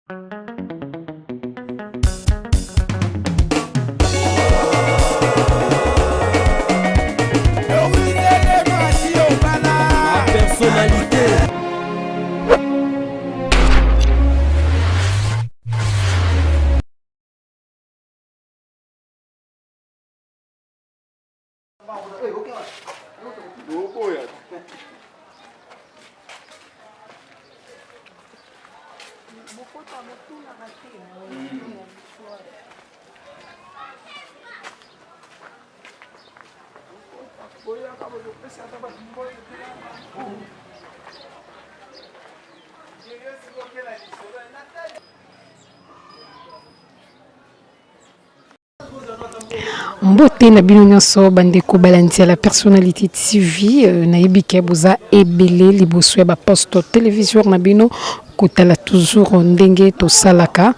Personnalité. Mbote na bino nyonso bandeko balandia la personnalité TV na yebike boza ebele liboso ya ba poste télévision na bino kotala toujours ndenge to salaka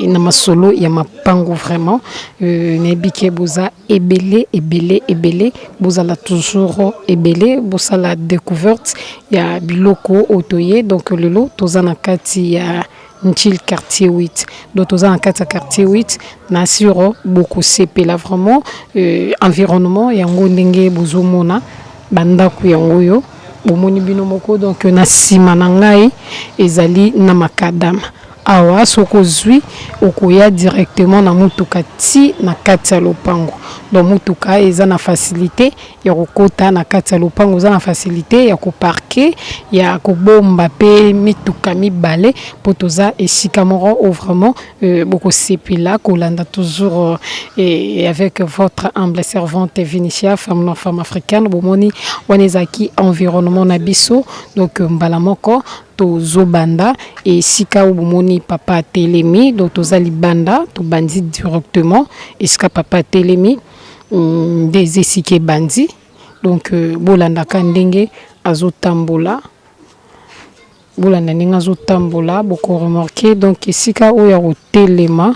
na masolo ya mapango vraiment na yebike boza ebele boza la toujours ebele boza la découverte ya biloko otoye donc lelo toza na kati ya Nchil quartier 8 donc toza na kati ya quartier 8 na suro beaucoup sepela vraiment environnement yango ndenge bozomona bandako yango yo bomoni bino moko donc na sima na ngai ezali na makadama awa soko zwi okoya directement na mutuka ti na kati ya lopango donc mutuka eza na facilité ya kokota na kati ya lopango eza na facilité ya koparke ya kobomba pe mituka mibale po toza esika moko vraiment bokosepela kolanda toujours avec votre humble servante Vinicia femme africaine bomoni wana ezaki environnement na biso donc mbala moko tozobanda esika obomoni papa telemi donc toza libanda to bandi directement esika papa telemi des esike bandi donc bolanda ka ndenge azotambola bolanda ndenge azotambola boko remarquer donc esika oyo otelema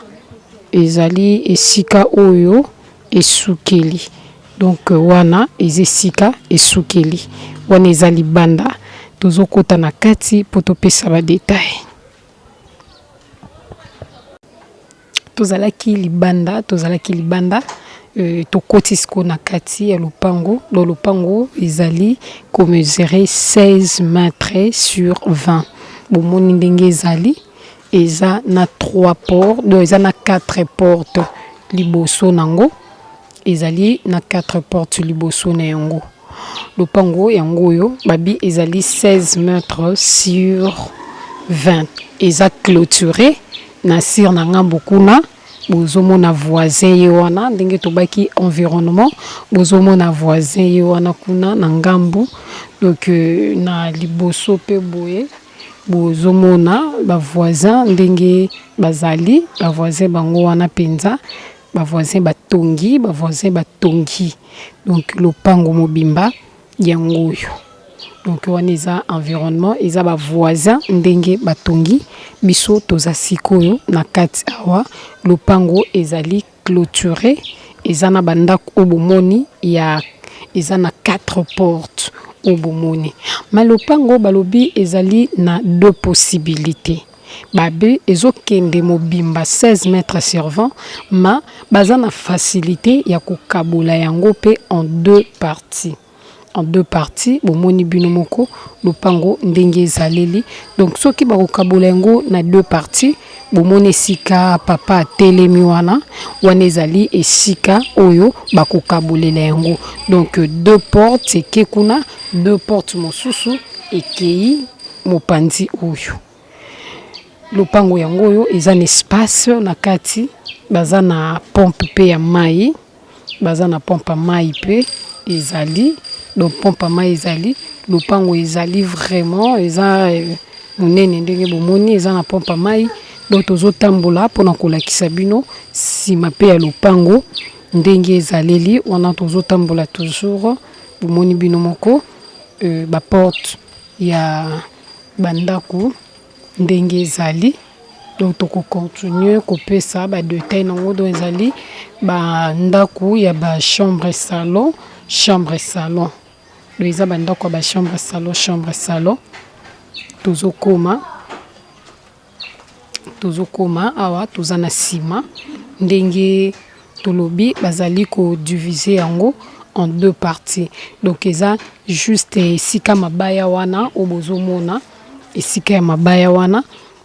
ezali esika oyo esukeli donc wana ezesika esukeli wana ezali banda tozokota na kati po topesa ba détail tozalaki libanda tokotisko na kati ya lopango do lopango ezali komesurer 16 mètres sur 20 bomoni ndenge ezali eza na 3 portes do eza na 4 portes liboso nango ezali na 4 portes liboso na yango lopango yango yo babi ezali 16 mètres sur 20 eza clôturé na sir na ngambo kuna bozomona voisin ye wana ndenge tobaki environnement bozomona voisin ye wana kuna na ngambu donc na liboso pe boye bozomona ba voisin ndenge bazali ba voisin bango wana penza ba voisin batongi donc lopango mobimba yango yo donc wana eza environnement eza ba voisin ndenge batongi biso toza sikoyo na kati awa lopango ezali clôturé eza na bandako obomoni ya eza na 4 portes obomoni ma lopango balobi ezali na 2 possibilités babe ezokende mobimba 16 mètres sur 20 ma baza na facilité ya kokabola yango pe en 2 parties bomoni bino moko lopango ndenge ezaleli donc soki bakokabola yango na 2 parties bomoni esika papa telemi wana ezali esika oyo bakokabolela yango donc 2 portes eke kuna 2 portes mosusu ekei mopanzi oyo lopango yango oyo eza na espace na kati baza na pompe pe ya mai pe ezali donc pompe mai ezali lopango ezali vraiment eza monene ndenge bomoni eza na pompe mai donc tozotambola mpona kolakisa bino sima pe ya lopango ndenge ezaleli wana tozotambola toujours bomoni bino moko ba porte ya bandako ndenge ezali donc toko continuer kopesa ba détail nango do ezali ba ndako ya ba chambre salon do eza ba ndako ya ba chambre salon tozokoma tozokoma awa toza na sima ndenge tolobi bazali ko diviser yango en deux parties. Donc eza juste sika mabaya wana obozomona esika ya mabaya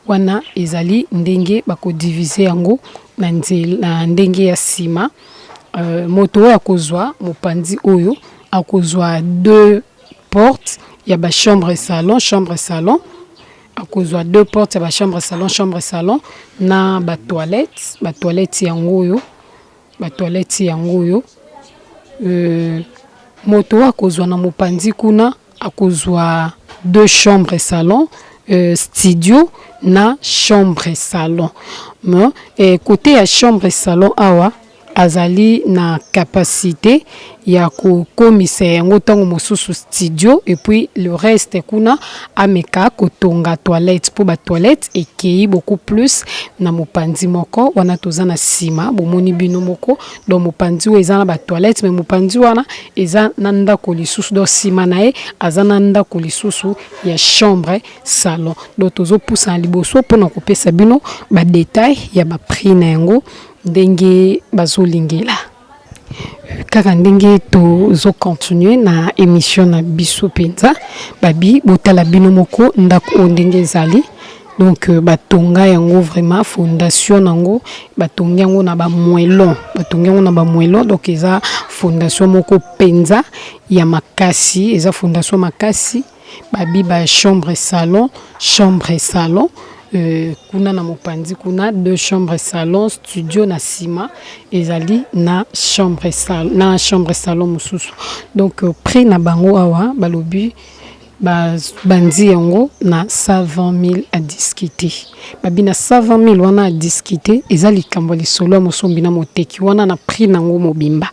wana ezali ndenge bako diviser yango na ndenge ya sima. Moto oyo akozwa mopanzi oyo akozwa deux portes ya ba chambre salon akozwa deux portes ya ba chambre salon na ba toilette yango oyo moto akozwa na mopanzi kuna akozwa deux chambres salon studio na chambre salon. Côté ya chambre salon awa azali na capacité ya kokomisa yango tango mosusu studio et puis le reste kuna ameka kotonga toilette pour ba toilette ekei beaucoup plus na mopanzi moko wana toza na sima bomoni bino moko donc mopanzi o eza na ba toilette mais mopanzi wana eza na ndako lisusu do sima na ye aza na ndako lisusu ya chambre salon. Donc tozo poussa liboso pona kopesa bino ba détail ya ba prix na yango ndenge bazolingela. Kaka ndenge tozo continuer na émission na biso penza babi botala bino moko ndako ndenge zali. Donc batonga yango vraiment fondation nango batonga yango na ba moellon donc eza fondation moko penza ya makasi eza fondation makasi babi ba chambre salon kuna na mopanzi kuna deux chambres salon studio na sima ezali na chambre salon mususu. Donc prix na bango awa balobi bandi yango na 120 000 à discuter. Babi na 120 000 wana à discuter ezali kambo lisolo mosombi na moteki wana na prix nango mobimba.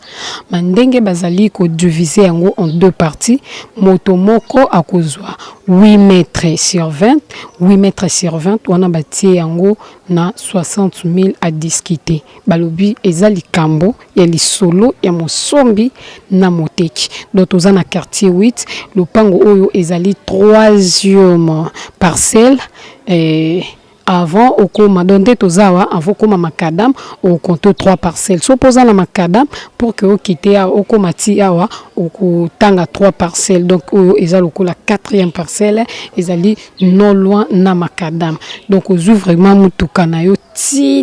Mandenge bazali ko diviser yango en deux parties. Moto moko akozwa 8 mètres sur 20 wana batie yango na 60 000 à discuter. Balobi ezali kambo ya lisolo ya mosombi na moteki. Donc toza na quartier 8 lopango oyo ezali 3e parcelle avant okoma donde tozawa avant koma makadam au compte 3 parcelles so posa na makadam pour que okite okoma ti awa okutanga 3 parcelles. Donc oyo eza lokola 4e parcelle ezali non loin na makadam. Donc ozu vraiment mutuka na yo ti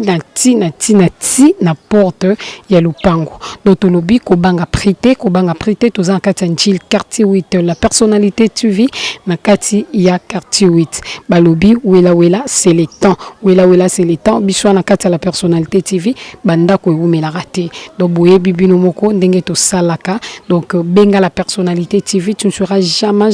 na porte ya lupango. Donc tolobi kobanga prité toza kati njil quartier 8 la personnalité tu vis na kati ya quartier 8 balobi wela c'est le temps wela c'est le temps biso na kati la personnalité TV banda ko umela raté. Donc boye bibino moko ndenge to salaka. Donc benga la personnalité TV tu ne seras jamais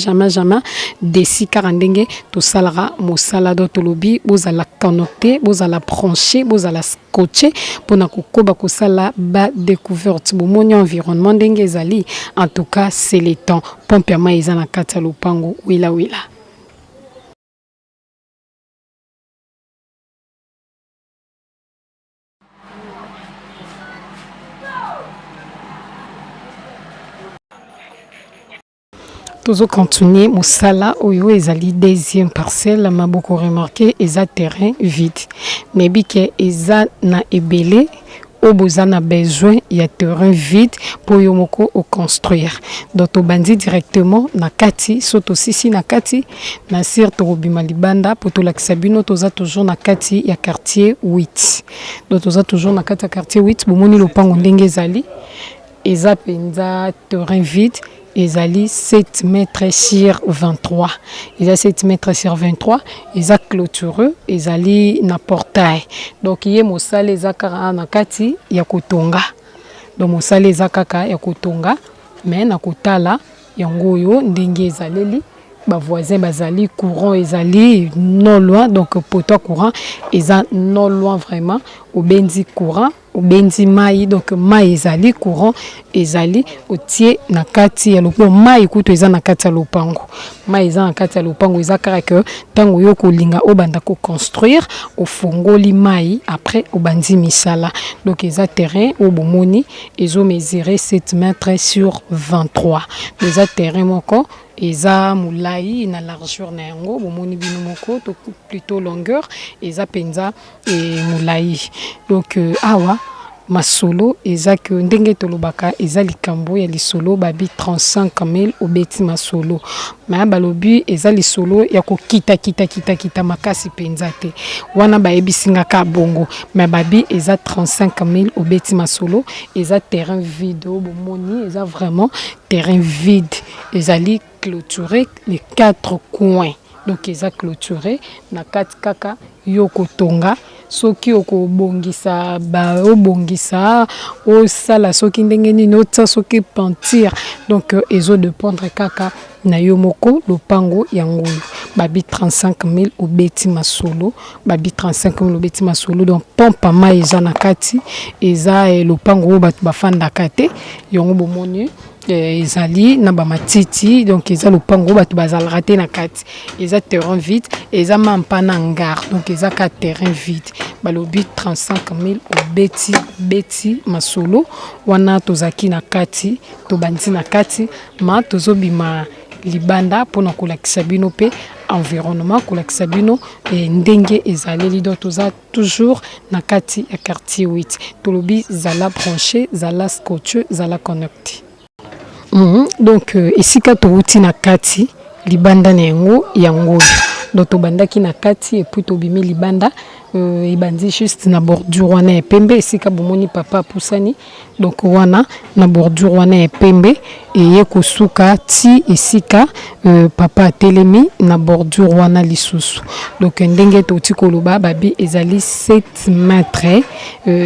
déçu car ndenge to salara mosala do tolobi bozala connecté bozala branché bozala scotché pona kokoba kosala ba découverte bomoni environnement ndenge ezali. En tout cas c'est le temps pompe ya mai na kati lopango wela. Tozo continuer mosala oyo ezali deuxième parcelle maboko remarqué eza terrain vide mais bike eza na ebele oboza na besoin ya terrain vide pour yo moko au construire. Donc to bandi directement na kati soto sisi na kati na sir to bima libanda pour to laksabino toza toujours na kati ya quartier 8. Donc toza toujours na kati ya quartier 8 bomoni lopango ndenge ezali eza penza terrain vide ezali 7 mètres sur 23. Ils a 7 mètres sur 23. Ils a clôtureux. Ezali na portail. Donc yé mosale ezakara na kati ya kotonga. Donc mosale ezakaka ya kotonga. Mais na kotala yango yo ndenge ezaleli. Ba voisin bazali courant ezali non loin. Donc poto courant eza non loin vraiment. Au benzi courant. Benzi mai donc mai ezali courant ezali otie na kati ya lopango mai kuto eza na kati ya lopango mai eza na kati ya lopango eza kaka que tango yo kolinga obanda ko construire ofongoli mai après obandi misala. Donc eza terrain obomoni ezo mesurer 7 mètres sur 23 eza terrain moko eza mulai na largeur na yango bomoni bino moko to plutôt longueur eza penza et mulai donc awa masolo eza que ndenge tolobaka eza likambo ya lisolo babi 35 000 obeti masolo ma balobi eza lisolo ya kita makasi penza te wana bayebisinga ka bongo ma babi eza 35 000 obeti masolo eza terrain vide bomoni eza vraiment terrain vide ezali clôturé les 4 coins donc eza clôturé na kati kaka yoko tonga soki okobongisa ba obongisa osala soki ndenge nini otsa soki peinture donc ezo dépendre kaka na yo moko lopango yango babi 35 000 obeti masolo babi 35 000 obeti masolo donc pompa ma eza na kati eza lopango bato bafanda kate yango bomoni ezali na ba matiti donc eza lopango bato bazalaka te na kati eza terrain vide eza mampa na ngare donc eza ka terrain vide balobi 35 000 obeti masolo wana tozaki na kati tobandi na kati ma tozobima libanda pona kolakisa bino pe environnement kolakisa bino ndenge ezaleli donc toza toujours na kati ya quartier 8 tolobi zala branché zala scotché zala connecté. Donc esika touti na kati libanda na yango donc tobandaki na kati et puis tobimi libanda ebandi juste na bordure wana ya pembe esika bomoni papa pusani donc wana na bordure wana ya pembe eye kosuka ti esika papa atelemi na bordure wana lisusu donc ndenge toti koloba babi ezali 7 mètres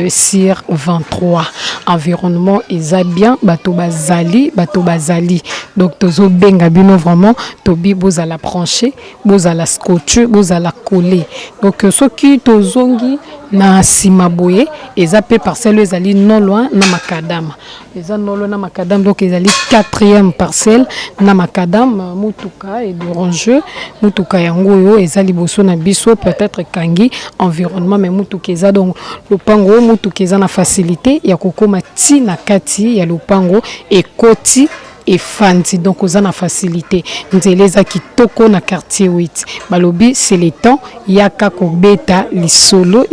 sur 23 environnement eza bien bato bazali donc tozo benga bino vraiment tobi bozala branché bozala scotché bozala collé donc soki tozongi na simaboye eza pe parcelle ezali non loin na makadam eza non loin na makadam donc ezali 4e parcelle na makadam mutuka et d'orange mutuka yango yo eza liboso na biso peut-être kangi environnement mais mutuka eza donc lopango mutuka eza na facilité ya kokoma ti na kati ya lopango et koti et fanti donc aux na facilité nzeleza kitoko na quartier 8 balobi c'est le temps yaka kobeta lisolo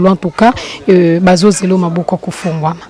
en tout cas bazo zelo maboko kufungwana.